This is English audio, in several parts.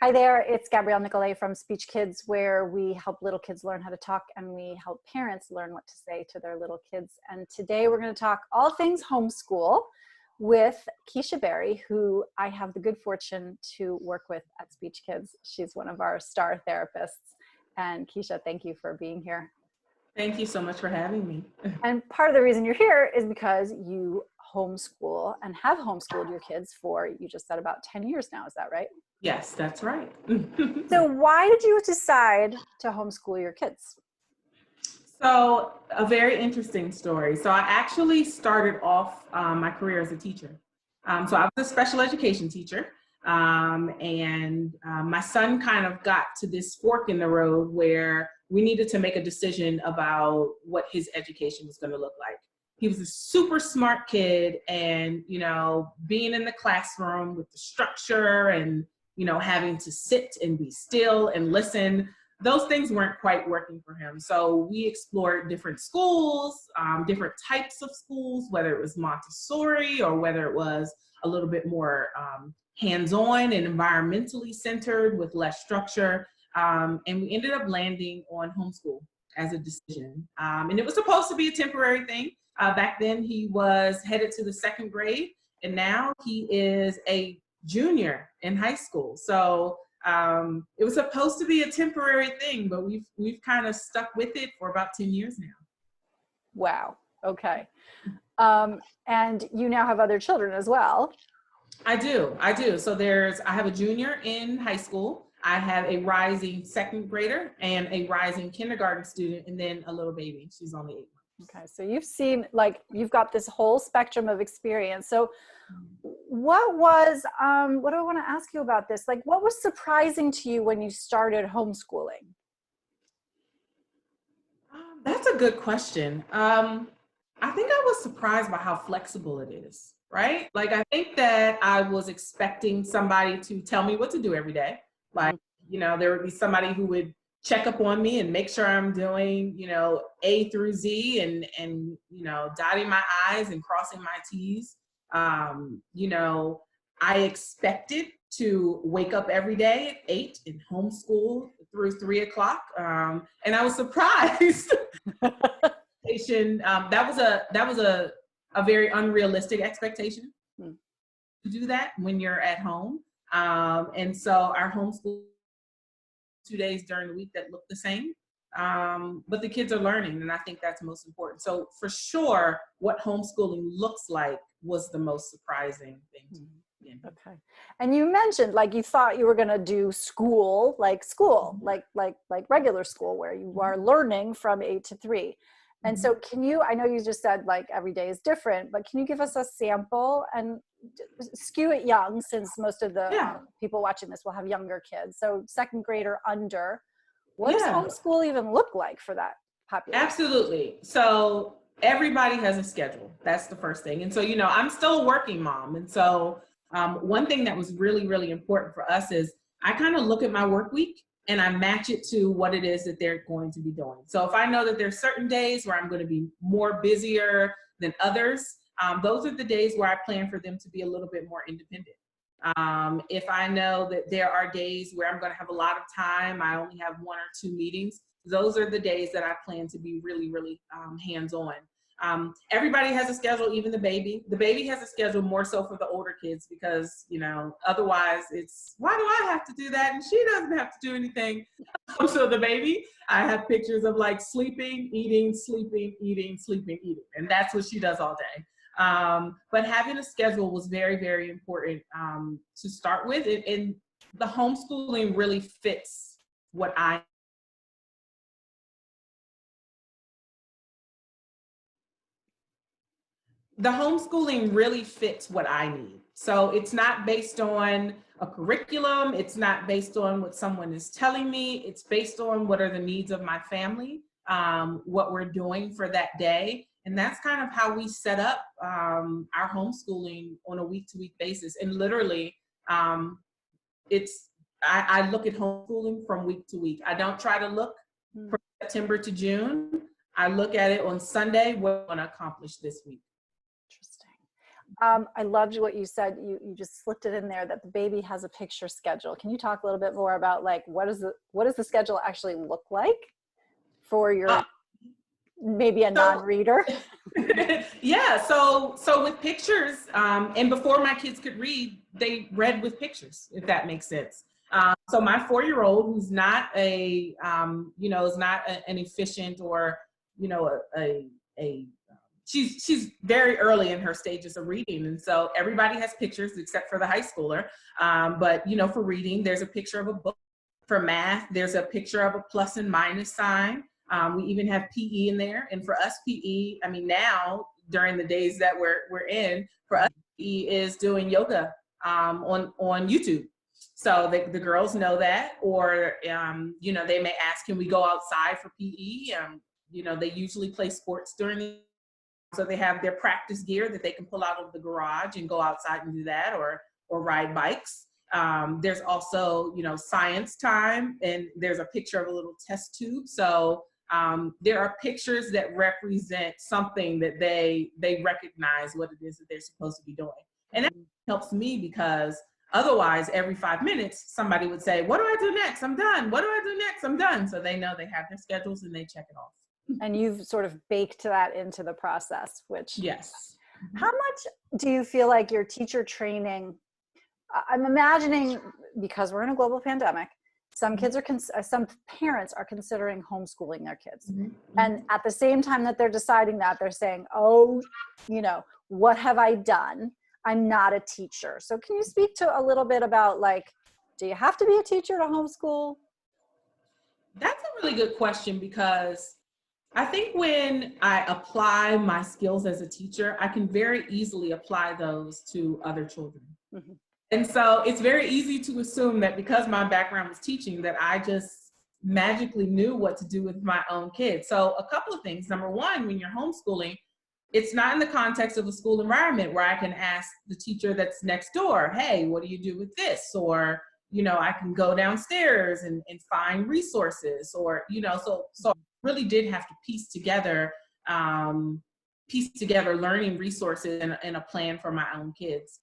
Hi there, it's Gabrielle Nicolay from SpeechKids, where we help little kids learn how to talk and we help parents learn what to say to their little kids. And today we're going to talk all things homeschool with Keisha Berry, who I have the good fortune to work with at SpeechKids. She's one of our star therapists. And Keisha, thank you for being here. Thank you so much for having me. And part of the reason you're here is because you homeschool and have homeschooled your kids for, you just said, about 10 years now. Is that right? Yes, that's right. So why did you decide to homeschool your kids? So a very interesting story. So I actually started off my career as a teacher. So I was a special education teacher. My son kind of got to this fork in the road where we needed to make a decision about what his education was going to look like. He was a super smart kid, and, you know, being in the classroom with the structure and, you know, having to sit and be still and listen, those things weren't quite working for him. So we explored different schools, different types of schools, whether it was Montessori or whether it was a little bit more hands-on and environmentally centered with less structure. And we ended up landing on homeschool as a decision. And it was supposed to be a temporary thing. Back then he was headed to the second grade, and now he is a junior in high school. So it was supposed to be a temporary thing, but we've kind of stuck with it for about 10 years now. Wow. Okay. And you now have other children as well. I do. So I have a junior in high school. I have a rising second grader and a rising kindergarten student, and then a little baby. She's only 8 months. Okay. So you've seen, like, you've got this whole spectrum of experience. So what was, what do I want to ask you about this? Like, what was surprising to you when you started homeschooling? That's a good question. I think I was surprised by how flexible it is, right? Like, I think that I was expecting somebody to tell me what to do every day. Like, you know, there would be somebody who would check up on me and make sure I'm doing, you know, A through Z and, you know, dotting my I's and crossing my T's. You know, I expected to wake up every day at 8 and homeschool through 3 o'clock. And I was surprised. That was a very unrealistic expectation to do that when you're at home. And so our homeschool 2 days during the week that look the same. But the kids are learning, and I think that's most important. So for sure, what homeschooling looks like was the most surprising thing to me. Okay. And you mentioned, like, you thought you were going to do school, like regular school, where you are learning from 8 to 3. And so I know you just said, like, every day is different, but can you give us a sample and skew it young, since most of the people watching this will have younger kids. So second grade or under, what does homeschool even look like for that population? Absolutely. So everybody has a schedule. That's the first thing. And so, you know, I'm still a working mom. And so one thing that was really, really important for us is I kind of look at my work week and I match it to what it is that they're going to be doing. So if I know that there's certain days where I'm going to be more busier than others, those are the days where I plan for them to be a little bit more independent. If I know that there are days where I'm going to have a lot of time, I only have 1 or 2 meetings, those are the days that I plan to be really, really hands-on. Everybody has a schedule, even the baby. The baby has a schedule more so for the older kids because, you know, otherwise it's, why do I have to do that? And she doesn't have to do anything. So the baby, I have pictures of, like, sleeping, eating, sleeping, eating, sleeping, eating. And that's what she does all day. But having a schedule was very, very important to start with. And the homeschooling really fits what the homeschooling really fits what I need. So it's not based on a curriculum. It's not based on what someone is telling me. It's based on what are the needs of my family, what we're doing for that day. And that's kind of how we set up our homeschooling on a week-to-week basis. And literally, I look at homeschooling from week to week. I don't try to look from September to June. I look at it on Sunday, what I want to accomplish this week. Interesting. I loved what you said. You just slipped it in there that the baby has a picture schedule. Can you talk a little bit more about like what does the schedule actually look like for your maybe a non-reader? Yeah, so with pictures, and before my kids could read, they read with pictures, if that makes sense. So my 4-year-old, who's not is not an efficient or she's very early in her stages of reading, and so everybody has pictures except for the high schooler. But for reading, there's a picture of a book. For math, there's a picture of a plus and minus sign. We even have PE in there, and for us, PE. I mean, now during the days that we're in, for us, PE is doing yoga on YouTube. So the girls know that, or they may ask, can we go outside for PE? They usually play sports during the, so they have their practice gear that they can pull out of the garage and go outside and do that, or ride bikes. There's also science time, and there's a picture of a little test tube. So there are pictures that represent something that they recognize what it is that they're supposed to be doing, and that helps me because otherwise, every 5 minutes, somebody would say, what do I do next? I'm done. What do I do next? I'm done. So they know they have their schedules and they check it off. And you've sort of baked that into the process, which yes. How much do you feel like your teacher training, I'm imagining, because we're in a global pandemic, some kids some parents are considering homeschooling their kids. Mm-hmm. And at the same time that they're deciding that, they're saying, oh, what have I done? I'm not a teacher. So can you speak to a little bit about, like, do you have to be a teacher to homeschool? That's a really good question, because I think when I apply my skills as a teacher, I can very easily apply those to other children. Mm-hmm. And so it's very easy to assume that because my background was teaching, that I just magically knew what to do with my own kids. So a couple of things. Number one, when you're homeschooling, it's not in the context of a school environment where I can ask the teacher that's next door, hey, what do you do with this? Or, I can go downstairs and find resources, or, so I really did have to piece together learning resources and a plan for my own kids.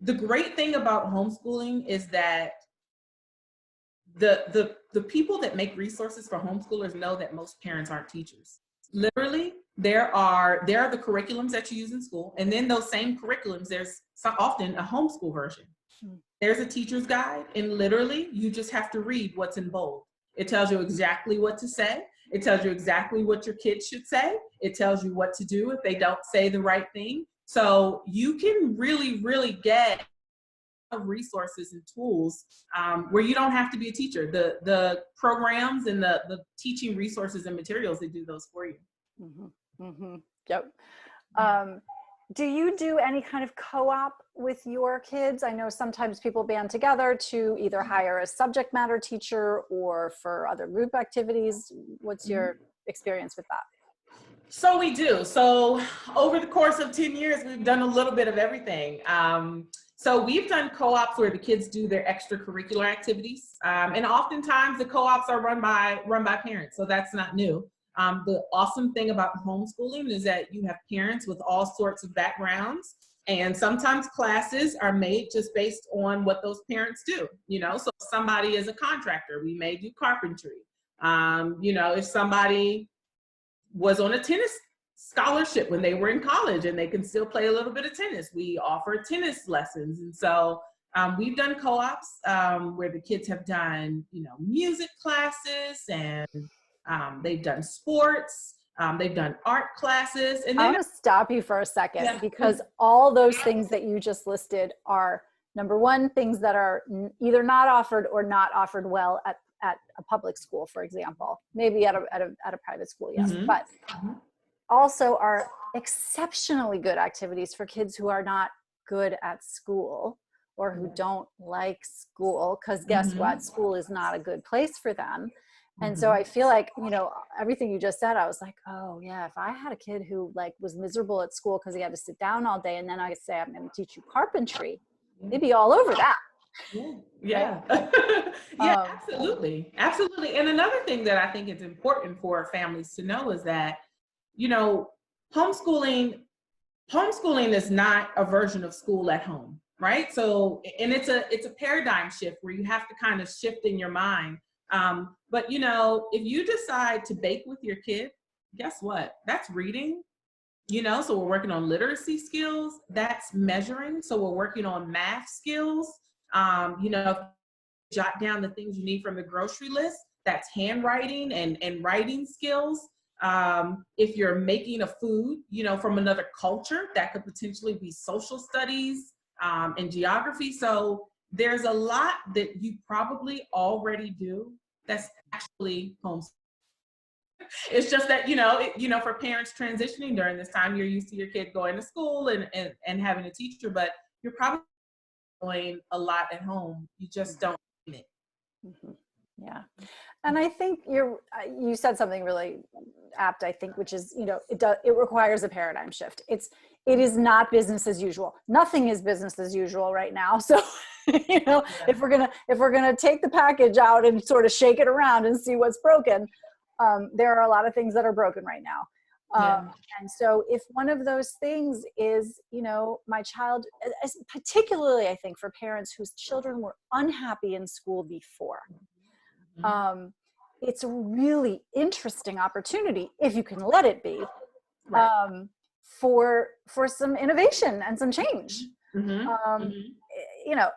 The great thing about homeschooling is that the people that make resources for homeschoolers know that most parents aren't teachers. Literally, there are the curriculums that you use in school, and then those same curriculums, there's often a homeschool version. There's a teacher's guide, and literally you just have to read what's in bold. It tells you exactly what to say. It tells you exactly what your kids should say. It tells you what to do if they don't say the right thing. So you can really, really get resources and tools where you don't have to be a teacher. The programs and the teaching resources and materials, they do those for you. Mm-hmm. Mm-hmm. Yep. Do you do any kind of co-op with your kids? I know sometimes people band together to either hire a subject matter teacher or for other group activities. What's your experience with that? So we do. So over the course of 10 years, we've done a little bit of everything. So we've done co-ops where the kids do their extracurricular activities. And oftentimes the co-ops are run by parents. So that's not new. The awesome thing about homeschooling is that you have parents with all sorts of backgrounds, and sometimes classes are made just based on what those parents do. So if somebody is a contractor, we may do carpentry. If somebody was on a tennis scholarship when they were in college and they can still play a little bit of tennis, we offer tennis lessons. And so we've done co-ops where the kids have done, music classes, and they've done sports, they've done art classes. And then I want to stop you for a second, because all those things that you just listed are, number one, things that are either not offered or not offered well at a public school, for example, maybe at a private school, yes, but also are exceptionally good activities for kids who are not good at school or who don't like school, because guess what? School is not a good place for them. And so I feel like, everything you just said, I was like, oh yeah, if I had a kid who was miserable at school because he had to sit down all day, and then I say, I'm going to teach you carpentry, they'd be all over that. Yeah. Yeah, absolutely. Absolutely. And another thing that I think is important for families to know is that, homeschooling homeschooling is not a version of school at home, right? So, and it's a paradigm shift where you have to kind of shift in your mind. But you know, if you decide to bake with your kid, guess what? That's reading, you know, so we're working on literacy skills. That's measuring. So we're working on math skills. You know, jot down the things you need from the grocery list. That's handwriting and writing skills. If you're making a food, you know, from another culture, that could potentially be social studies and geography. So there's a lot that you probably already do that's actually homeschooling. It's just that, you know, for parents transitioning during this time, you're used to your kid going to school and having a teacher, but you're probably doing a lot at home. You just don't need it. Mhm. Yeah. And I think you said something really apt, I think, which is, you know, it requires a paradigm shift. It is not business as usual. Nothing is business as usual right now. So, you know, if we're going to take the package out and sort of shake it around and see what's broken, there are a lot of things that are broken right now. And so if one of those things is, you know, my child, particularly I think for parents whose children were unhappy in school before, it's a really interesting opportunity, if you can let it be, Right. for some innovation and some change. You know,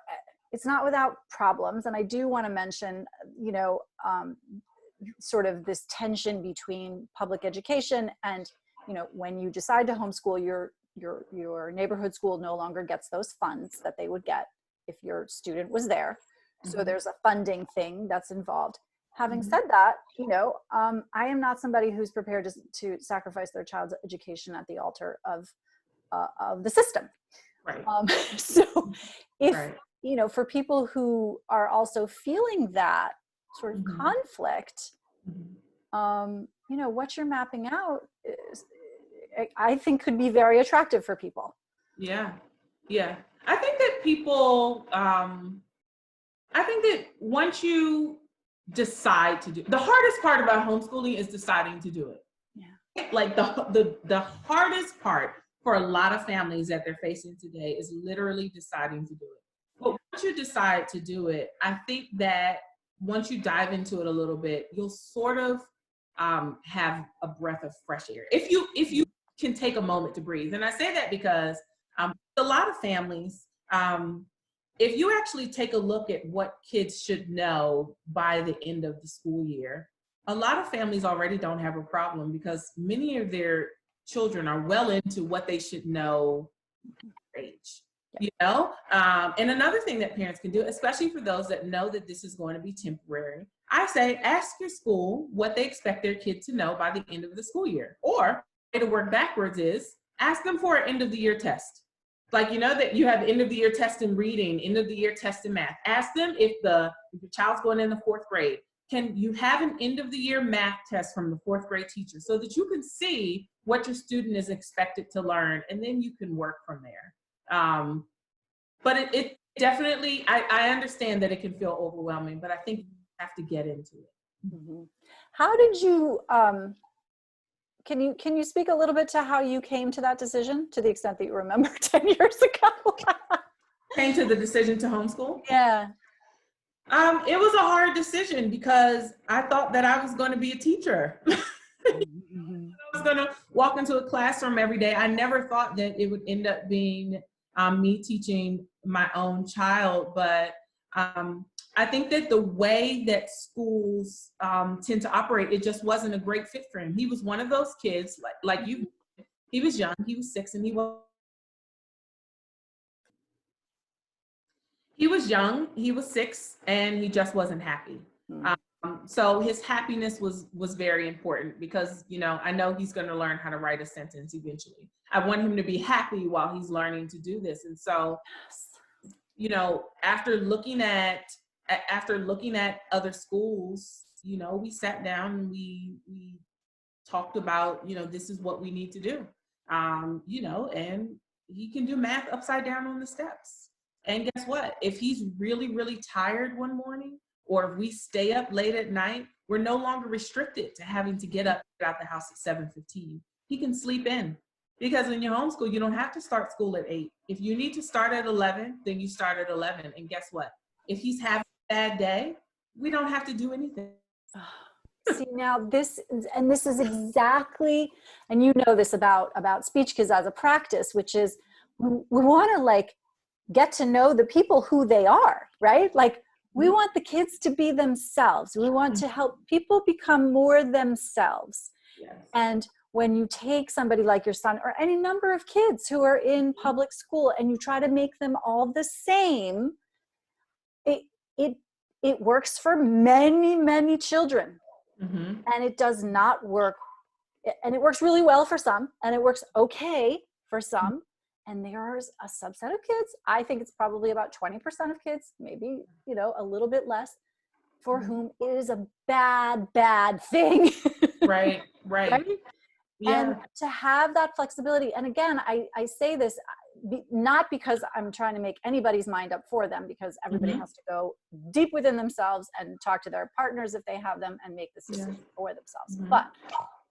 it's not without problems. And I do want to mention, you know, sort of this tension between public education and, you know, when you decide to homeschool, your neighborhood school no longer gets those funds that they would get if your student was there. So there's a funding thing that's involved. Having said that, you know, I am not somebody who's prepared to sacrifice their child's education at the altar of the system. Right. So if, Right. you know, for people who are also feeling that sort of conflict, you know, what you're mapping out is, I think, could be very attractive for people. Yeah. Yeah. I think that people, I think that once you decide to do, the hardest part about homeschooling is deciding to do it. Yeah. Like the hardest part for a lot of families that they're facing today is literally deciding to do it. But once you decide to do it, I think that once you dive into it a little bit, you'll sort of have a breath of fresh air. If you can take a moment to breathe. And I say that because a lot of families, if you actually take a look at what kids should know by the end of the school year, a lot of families already don't have a problem because many of their children are well into what they should know at age. You know, and another thing that parents can do, especially for those that know that this is going to be temporary, I say ask your school what they expect their kid to know by the end of the school year. Or the way to work backwards is ask them for an end of the year test. Like, you know, that you have end of the year test in reading, end of the year test in math. Ask them if your child's going in the 4th grade, can you have an end of the year math test from the 4th grade teacher so that you can see what your student is expected to learn, and then you can work from there. But it definitely, I understand that it can feel overwhelming, but I think you have to get into it. How did you, can you speak a little bit to how you came to that decision, to the extent that you remember 10 years ago? Came to the decision to homeschool? Yeah. It was a hard decision because I thought that I was going to be a teacher. I was going to walk into a classroom every day. I never thought that it would end up being me teaching my own child, but I think that the way that schools tend to operate, it just wasn't a great fit for him. He was one of those kids, like you, he was young, he was 6, and he was young, he was 6, and he just wasn't happy. So his happiness was very important because, you know, I know he's going to learn how to write a sentence eventually. I want him to be happy while he's learning to do this. And so, you know, after looking at other schools, you know, we sat down and we talked about, you know, this is what we need to do. You know, and he can do math upside down on the steps. And guess what? If he's really, really tired one morning, or if we stay up late at night, we're no longer restricted to having to get up, get out the house at 7:15. He can sleep in. Because when you homeschool, you don't have to start school at 8. If you need to start at 11, then you start at 11. And guess what? If he's having a bad day, we don't have to do anything. See, now this is exactly, and you know this about SpeechKids as a practice, which is we want to like get to know the people who they are, right? Like we want the kids to be themselves. We want to help people become more themselves. Yes. And when you take somebody like your son or any number of kids who are in public school and you try to make them all the same, it works for many, many children. And it does not work. And it works really well for some, and it works okay for some. And there's a subset of kids, I think it's probably about 20% of kids, maybe, you know, a little bit less, for whom it is a bad, bad thing. Right? Right? Yeah. And to have that flexibility, and again, I say this not because I'm trying to make anybody's mind up for them, because everybody has to go deep within themselves and talk to their partners if they have them and make this decision for themselves. But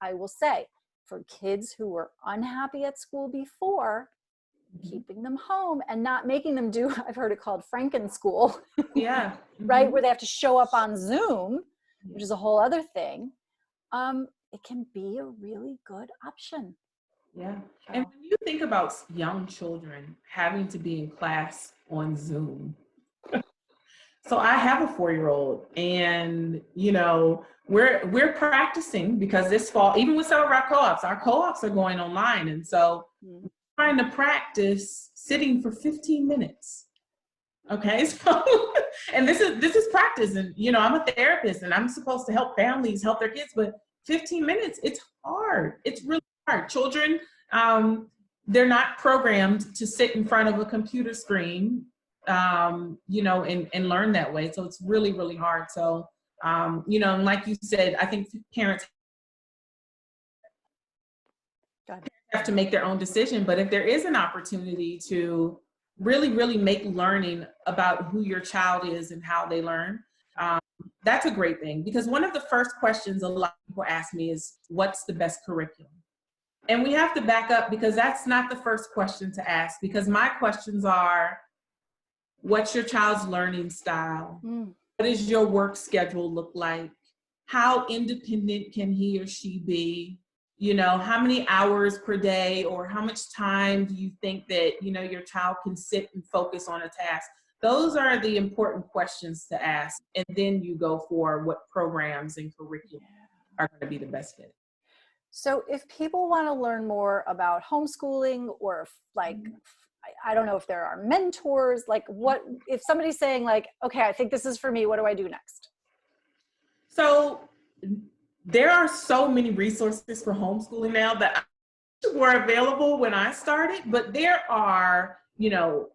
I will say, for kids who were unhappy at school before, keeping them home and not making them do, I've heard it called Franken school, Yeah. right? Where they have to show up on Zoom, which is a whole other thing. It can be a really good option. Yeah. And when you think about young children having to be in class on Zoom, so I have a 4-year-old, and you know, we're practicing because this fall, even with some of our co-ops are going online, and so we're trying to practice sitting for 15 minutes. Okay, so and this is practice, and you know, I'm a therapist and I'm supposed to help families help their kids, but 15 minutes, it's hard. It's really hard. Children, they're not programmed to sit in front of a computer screen, you know, and learn that way. So it's really, really hard. So, you know, and like you said, I think parents have to make their own decision. But if there is an opportunity to really, really make learning about who your child is and how they learn, that's a great thing. Because one of the first questions a lot of people ask me is, what's the best curriculum? And we have to back up, because that's not the first question to ask, because my questions are, what's your child's learning style? What does your work schedule look like? How independent can he or she be? You know, how many hours per day, or how much time do you think that, you know, your child can sit and focus on a task? Those are the important questions to ask. And then you go for what programs and curriculum are going to be the best fit. So if people want to learn more about homeschooling, or like, I don't know if there are mentors, like what, if somebody's saying like, okay, I think this is for me, what do I do next? So there are so many resources for homeschooling now that were available when I started, but there are, you know,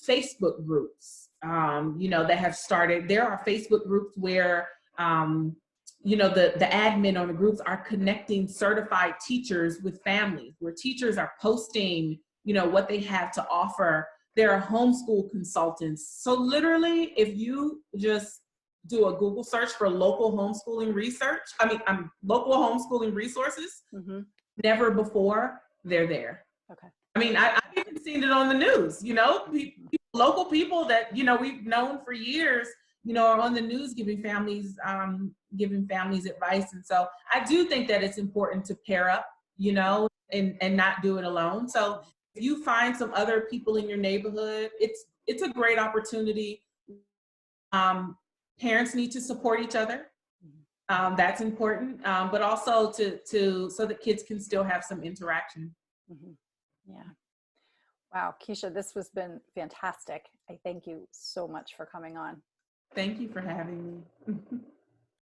Facebook groups, you know, that have started. There are Facebook groups where, you know, the admin on the groups are connecting certified teachers with families, where teachers are posting, you know, what they have to offer. There are homeschool consultants. So literally, if you just do a Google search for local homeschooling research, local homeschooling resources, never before, they're there. Okay. I mean, I've even seen it on the news, you know, local people that, you know, we've known for years, you know, are on the news giving families advice. And so I do think that it's important to pair up, you know, and not do it alone. So if you find some other people in your neighborhood, it's a great opportunity. Parents need to support each other. That's important, but also so that kids can still have some interaction. Yeah. Wow, Keisha, this has been fantastic. I thank you so much for coming on. Thank you for having me.